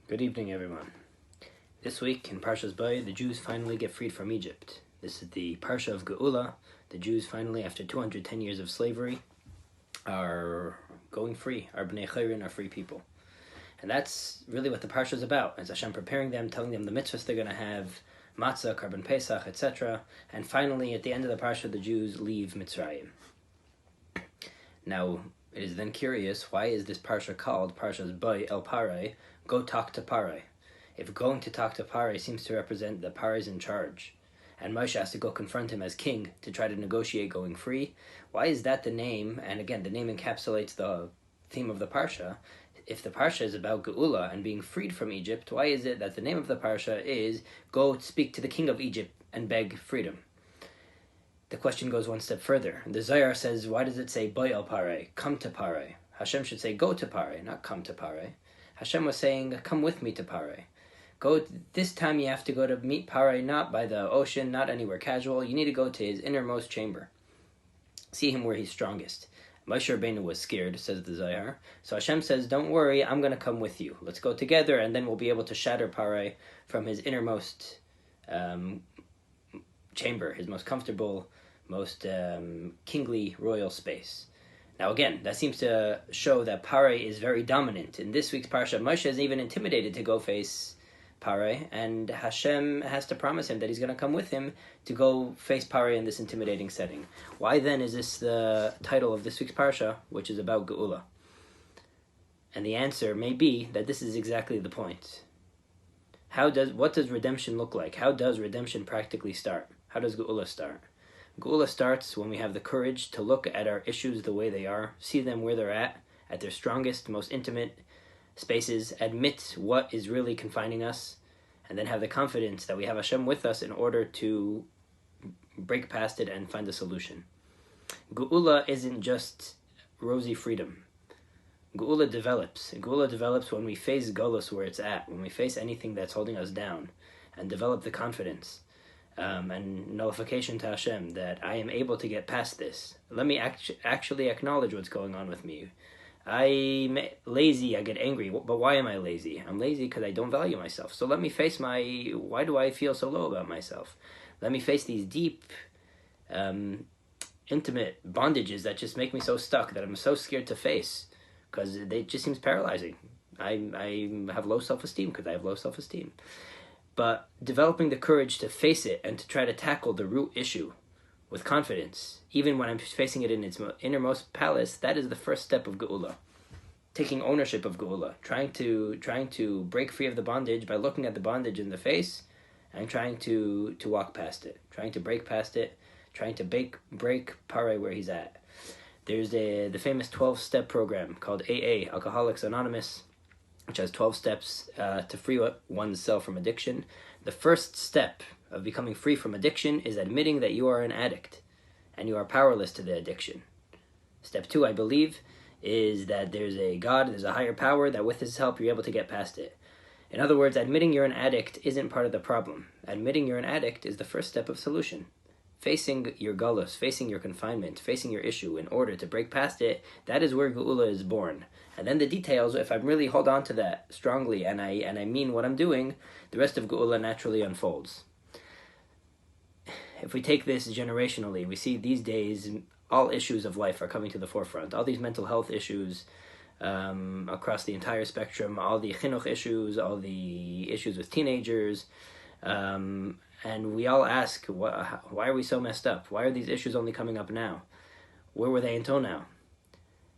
Good evening, everyone. This week in Parsha's Bay, the Jews finally get freed from Egypt. This is the Parsha of Gola. The Jews finally, after 210 years of slavery, are going free. Our Bnei Chayrin are free people. And that's really what the Parsha is about. It's Hashem preparing them, telling them the mitzvahs they're going to have, matzah, carbon pesach, etc. And finally, at the end of the Parsha, the Jews leave Mitzrayim. Now, it is then curious, why is this Parsha called Parsha's Bay El Pari, go talk to Pari? If going to talk to Pari seems to represent that Pari is in charge, and Moshe has to go confront him as king to try to negotiate going free, why is that the name? And again, the name encapsulates the theme of the Parsha. If the Parsha is about Geula and being freed from Egypt, why is it that the name of the Parsha is go speak to the king of Egypt and beg freedom? The question goes one step further. The Zohar says, why does it say Bay El Pari, come to Pari? Hashem should say go to Pari, not come to Pari. Hashem was saying, come with me to Pari. Go. This time you have to go to meet Pari, not by the ocean, not anywhere casual. You need to go to his innermost chamber. See him where he's strongest. Moshe Rabbeinu was scared, says the Zohar. So Hashem says, don't worry, I'm going to come with you. Let's go together, and then we'll be able to shatter Pari from his innermost chamber, his most comfortable, most kingly royal space. Now again, that seems to show that Pari is very dominant. In this week's Parsha, Moshe is even intimidated to go face Pari, and Hashem has to promise him that he's going to come with him to go face Pari in this intimidating setting. Why then is this the title of this week's Parsha, which is about Geula? And the answer may be that this is exactly the point. What does redemption look like? How does redemption practically start? How does Geula start? Geula starts when we have the courage to look at our issues the way they are, see them where they're at their strongest, most intimate spaces, admit what is really confining us, and then have the confidence that we have Hashem with us in order to break past it and find a solution. Geula isn't just rosy freedom. Geula develops. Geula develops when we face Golos where it's at, when we face anything that's holding us down, and develop the confidence and nullification to Hashem that I am able to get past this. Let me actually acknowledge what's going on with me. I'm lazy, I get angry, but why am I lazy? I'm lazy because I don't value myself. So let me face why do I feel so low about myself? Let me face these deep, intimate bondages that just make me so stuck, that I'm so scared to face, because it just seems paralyzing. I have low self-esteem because I have low self-esteem. But developing the courage to face it and to try to tackle the root issue with confidence, even when I'm facing it in its innermost palace, that is the first step of Geula. Taking ownership of Geula, trying to break free of the bondage by looking at the bondage in the face and trying to walk past it, trying to break past it, trying to break Pari where he's at. There's the famous 12-step program called AA, Alcoholics Anonymous, which has 12 steps to free oneself from addiction. The first step of becoming free from addiction is admitting that you are an addict and you are powerless to the addiction. Step 2, I believe, is that there's a God, there's a higher power, that with his help you're able to get past it. In other words, admitting you're an addict isn't part of the problem. Admitting you're an addict is the first step of solution. Facing your gullus, facing your confinement, facing your issue in order to break past it, that is where Geula is born. And then the details, if I really hold on to that strongly and I mean what I'm doing, the rest of Geula naturally unfolds. If we take this generationally, we see these days all issues of life are coming to the forefront. All these mental health issues across the entire spectrum, all the chinuch issues, all the issues with teenagers, and we all ask, why are we so messed up? Why are these issues only coming up now? Where were they until now?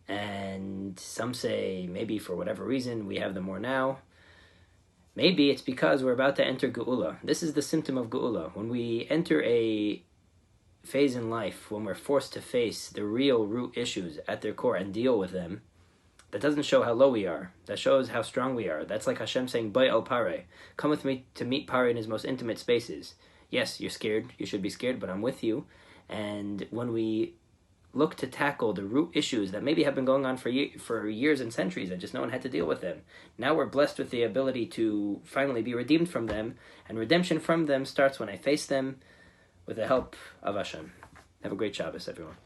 And some say maybe for whatever reason we have them more now. Maybe it's because we're about to enter Geula. This is the symptom of Geula. When we enter a phase in life, when we're forced to face the real root issues at their core and deal with them, that doesn't show how low we are. That shows how strong we are. That's like Hashem saying, Bay El Pari, come with me to meet Pari in his most intimate spaces. Yes, you're scared. You should be scared, but I'm with you. And when we look to tackle the root issues that maybe have been going on for years and centuries and just no one had to deal with them, now we're blessed with the ability to finally be redeemed from them, and redemption from them starts when I face them with the help of Hashem. Have a great Shabbos, everyone.